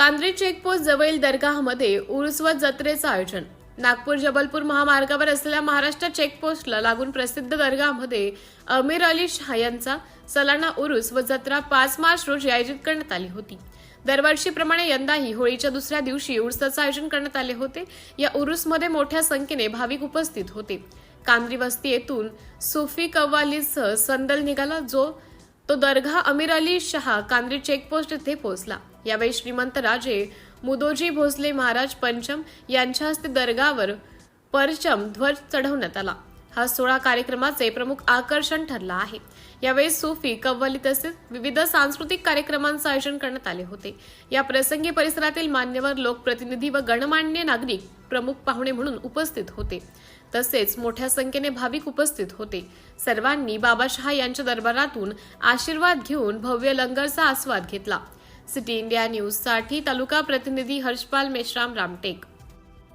कांद्री checkpost जवळील दरगाहमध्ये उर्स व जत्रेचं आयोजन। नागपूर जबलपूर महामार्गावर असलेल्या महाराष्ट्र चेकपोस्टला लागून प्रसिद्ध दरगाहमध्ये अमीर अली शाह यांचा सालाना उरूस व जत्रा 5 मार्च रोजी आयोजित करण्यात आली होती। दरवर्षीप्रमाणे यंदाही होळीच्या दुसऱ्या दिवशी उर्साचं आयोजन करण्यात आले होते। या उरूसमध्ये मोठ्या संख्येने भाविक उपस्थित होते। कांद्री वस्ती येथून सुफी कव्वालीसह संदल निघाला, तो दरगाह अमीर अली शाह कांद्री चेकपोस्ट येथे पोहोचला। यावेळी श्रीमंत राजे मुदोजी भोसले महाराज पंचम यांच्या हस्ते दरगाहवर परचम ध्वज चढवण्यात आला। हा सोहळा कार्यक्रमाचे प्रमुख आकर्षण ठरला आहे। यावेळी सुफी कव्वाली तसेच विविध सांस्कृतिक कार्यक्रमांचे आयोजन करण्यात आले होते। या प्रसंगी परिसरातील मान्यवर लोकप्रतिनिधी व गणमान्य नागरिक प्रमुख पाहुणे म्हणून उपस्थित होते। तसेच मोठ्या संख्येने भाविक उपस्थित होते। सर्वांनी बाबाशाह यांच्या दरबारातून आशीर्वाद घेऊन भव्य लंगरचा आस्वाद घेतला। सिटी इंडिया न्यूज साठी तालुका प्रतिनिधी हर्षपाल मेश्राम रामटेक।